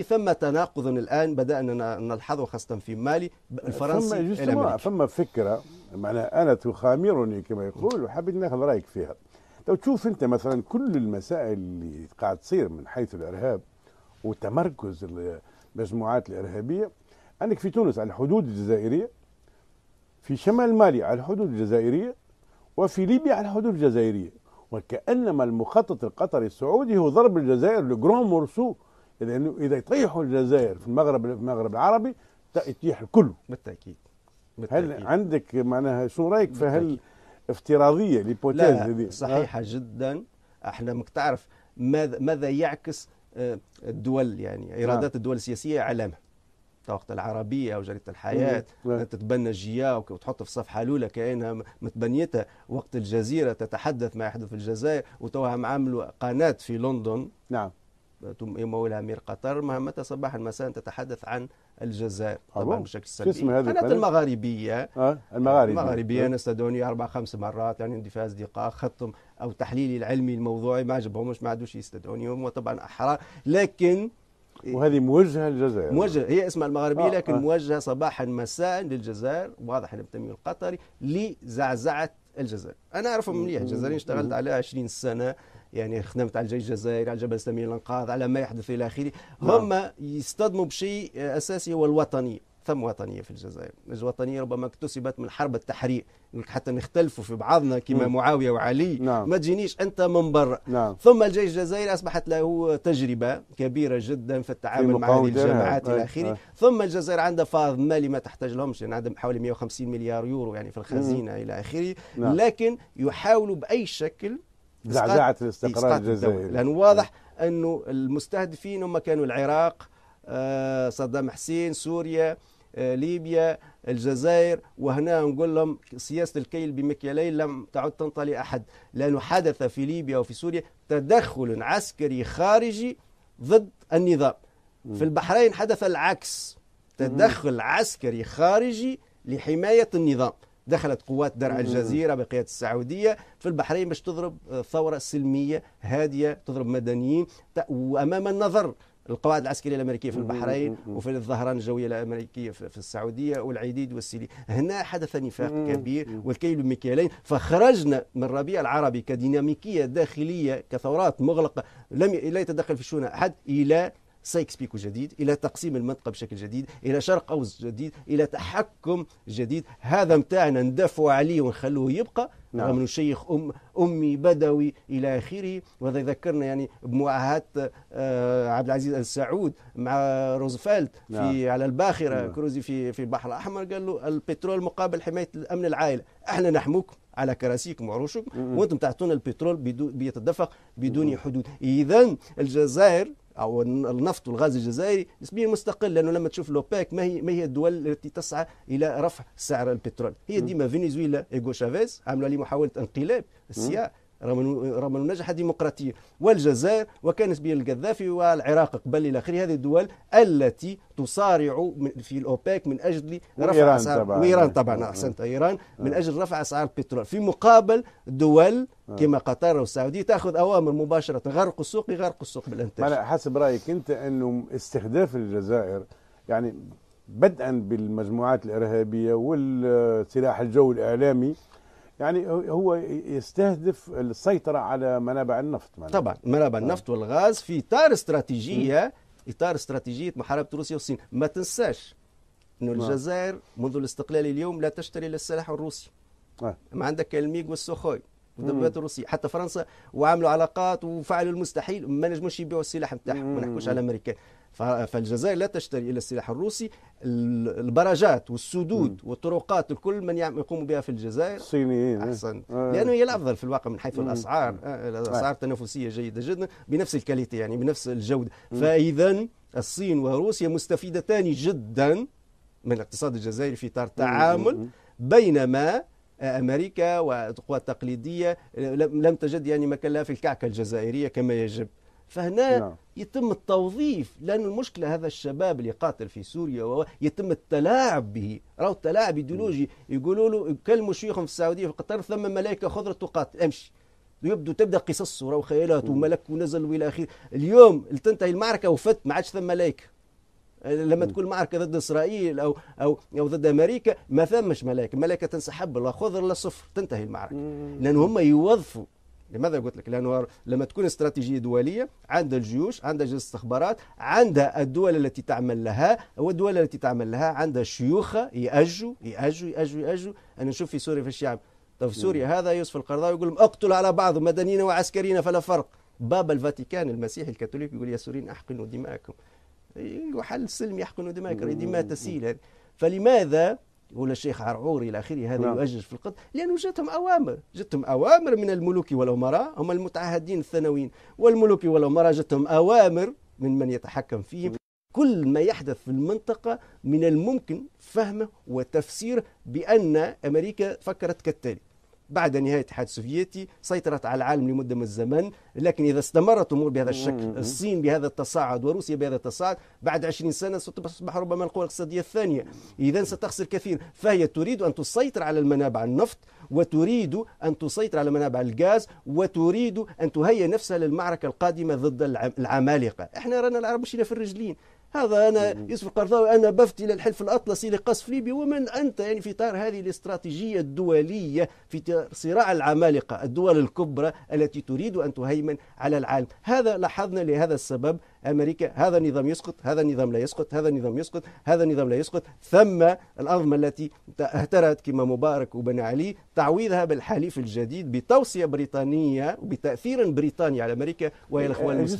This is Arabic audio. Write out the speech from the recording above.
ثم تناقض الآن بدأنا نلحظه خاصة في مالي الفرنسي الأمريكي. فما فكرة معناها أنا تخامرني كما يقول وحبيت ناخذ رأيك فيها. لو تشوف أنت مثلا كل المسائل اللي قاعد تصير من حيث الإرهاب وتمركز المجموعات الإرهابية، عندك في تونس على الحدود الجزائرية، في شمال مالي على الحدود الجزائرية، وفي ليبيا على الحدود الجزائرية، وكأنما المخطط القطري السعودي هو ضرب الجزائر لجرون مورسو، لأنه إذا يطيحوا الجزائر في المغرب العربي يطيح الكل بالتأكيد. هل عندك معناها شو رأيك في هالافتراضية الهيبوتيز هذه؟ صحيحة جدا. احنا مك تعرف ماذا يعكس الدول، يعني إيرادات الدول السياسية علامة وقت العربية أو جريدة الحياة تتبنى الجيا وتحط في صفحة الأولى كأنها متبنيتها. وقت الجزيرة تتحدث ما يحدث في الجزائر، وتوها عملوا قناة في لندن نعم يمولها أمير قطر مهمتها صباحا مساء تتحدث عن الجزائر طبعا بشكل سلبي. قناة المغاربية المغاربية أنا استدعوني 4-5 مرات، يعني عندي في أصدقاء خطهم أو تحليلي العلمي الموضوعي ما عجبهمش، ما عادوش يستدعوني، هم طبعا أحرار. لكن وهذه موجهة للجزائر، موجهة هي اسمها المغاربية لكن موجهة صباحا مساء للجزائر، واضح ان التمويل القطري لزعزعة الجزائر. انا اعرفهم مليح الجزائريين، اشتغلت عليها 20 سنة، يعني خدمت على الجيش الجزائري، على جبل الاسلامي للانقاذ، على ما يحدث الى اخره. هم يصطدموا بشيء اساسي هو الوطنية. ثم وطنية في الجزائر، الوطنية ربما اكتسبت من حرب التحرير، حتى نختلفوا في بعضنا كما معاوية وعلي ما تجينيش أنت من برا. ثم الجيش الجزائري أصبحت له تجربة كبيرة جدا في التعامل مع هذه الجماعات إلى آخره. ثم الجزائر عندها فائض مالي ما تحتاج لهمش، يعني عندهم حوالي 150 مليار يورو يعني في الخزينة إلى آخره. لكن يحاولوا بأي شكل زعزعة الاستقرار الجزائري، لأنه واضح أنه المستهدفين هم كانوا العراق، صدام حسين، سوريا، ليبيا، الجزائر. وهنا نقول لهم سياسة الكيل بمكيالين لم تعد تنطلي أحد، لأنه حدث في ليبيا وفي سوريا تدخل عسكري خارجي ضد النظام. في البحرين حدث العكس، تدخل عسكري خارجي لحماية النظام. دخلت قوات درع الجزيرة بقيادة السعودية في البحرين باش تضرب ثورة سلمية هادية، تضرب مدنيين، وأمام النظر القواعد العسكرية الأمريكية في البحرين وفي الظهران الجوية الأمريكية في السعودية والعديد والسيلي. هنا حدث نفاق كبير والكيل بمكيالين، فخرجنا من الربيع العربي كديناميكية داخلية كثورات مغلقة لا يتدخل في شؤون أحد، إلى سايكس بيكو جديد، إلى تقسيم المنطقة بشكل جديد، إلى شرق أوسط جديد، إلى تحكم جديد. هذا متاعنا ندافع عليه ونخلوه يبقى رغم أنه شيخ أمي بدوي إلى آخره. وهذا يذكرنا يعني بمعاهدة عبد العزيز السعود مع روزفلت في على الباخرة كروزي في البحر الأحمر، قال له البترول مقابل حماية الأمن العائلي، احنا نحموكم على كراسيكم وعروشكم وانتم تعطونا البترول بيتدفق بدون حدود. إذن الجزائر أو النفط والغاز الجزائري نسبيا مستقل، لأنه لما تشوف لوبيك ما هي الدول التي تسعى إلى رفع سعر البترول؟ هي ديما فنزويلا، إيغو شافيز عملوا لي محاولة انقلاب السياسة رغم أنه نجح ديمقراطية، والجزائر وكان نسبيا القذافي والعراق قبل إلى آخره. هذه الدول التي تصارع في الأوبك من أجل رفع أسعار، وإيران طبعا أحسنت، إيران من أجل رفع أسعار البترول، في مقابل دول كما قطر والسعودية تأخذ أوامر مباشرة غرق السوق بالإنتاج. حسب رأيك أنت أنه استهداف الجزائر يعني بدءا بالمجموعات الإرهابية والسلاح الجوي الإعلامي، يعني هو يستهدف السيطرة على منابع النفط طبعا منابع النفط والغاز في إطار استراتيجية محاربة روسيا والصين. ما تنساش أنه الجزائر منذ الاستقلال اليوم لا تشتري إلا السلاح الروسي. ما عندك الميغ والسوخوي والدبابات الروسية، حتى فرنسا وعملوا علاقات وفعلوا المستحيل، ما نجموش يبيعوا السلاح نتاعهم، ما نحكوش على الامريكان. فالجزائر لا تشتري الا السلاح الروسي. البراجات والسدود والطرقات الكل من يقوم بها في الجزائر الصينيين احسن، لانه هي الافضل في الواقع من حيث الاسعار. الاسعار التنافسيه جيده جدا بنفس الكاليتي، يعني بنفس الجوده. فاذا الصين وروسيا مستفيدتان جدا من الاقتصاد الجزائري في اطار تعامل، بينما أمريكا والقوات التقليدية لم تجد يعني مكان لها في الكعكة الجزائرية كما يجب. فهنا يتم التوظيف، لأن المشكلة هذا الشباب اللي قاتل في سوريا يتم التلاعب به، راهو التلاعب ايديولوجي. يقولوا له كلموا شيوخهم في السعودية في قطر ثم ملائكة خضرة تقاتل، امشي يبدو تبدا قصص وخيالات وملك ونزل والى اخره. اليوم تنتهي المعركه وفت ما عادش ثم ملائكه. لما تكون معركه ضد اسرائيل او ضد امريكا ما ثمش ملائكه، ملائكه تنسحب لا خضر لا صفر، تنتهي المعركه. لان هم يوظفوا. لماذا قلت لك؟ لانه لما تكون استراتيجيه دوليه عند الجيوش، عند اجهزه استخبارات، عند الدول التي تعمل لها، والدول التي تعمل لها عندها شيوخها يأجوا يأجوا يأجوا يأجوا. انا نشوف في سوريا في الشعب، طيب في سوريا هذا يوسف القرضاوي يقول لهم اقتلوا على بعض مدنيين وعسكريين فلا فرق. بابا الفاتيكان المسيحي الكاثوليك يقول يا سوريين احقنوا دماءكم. وحل السلم يحقنوا دماءكم، دماء تسيل. فلماذا يقول الشيخ عرعوري الى اخره هذا يؤجج في القتل؟ لانه جتهم اوامر من الملوك والامراء، هم المتعهدين الثانويين، والملوك والامراء جتهم اوامر من يتحكم فيهم. كل ما يحدث في المنطقه من الممكن فهمه وتفسيره بان امريكا فكرت كالتالي: بعد نهاية الاتحاد السوفيتي سيطرت على العالم لمدة من الزمن، لكن إذا استمرت الأمور بهذا الشكل، الصين بهذا التصاعد وروسيا بهذا التصاعد، بعد 20 سنة ستصبح ربما القوى الاقتصادية الثانية، إذا ستخسر كثير. فهي تريد أن تسيطر على المنابع النفط، وتريد أن تسيطر على منابع الغاز، وتريد أن تهيئ نفسها للمعركة القادمة ضد العمالقة. احنا رانا العرب مشينا في الرجلين. هذا أنا يوسف القرضاوي أنا بفتي إلى الحلف الأطلسي لقصف ليبيا، ومن أنت يعني في إطار هذه الاستراتيجية الدولية، في صراع العمالقة الدول الكبرى التي تريد أن تهيمن على العالم. هذا لاحظنا لهذا السبب أمريكا هذا النظام يسقط، هذا النظام لا يسقط، هذا النظام يسقط، هذا النظام لا يسقط. ثم الأنظمة التي اهترت كما مبارك وبن علي تعويضها بالحليف الجديد بتوصية بريطانية وبتأثير بريطاني على أمريكا وهي الإخوان المسلمين.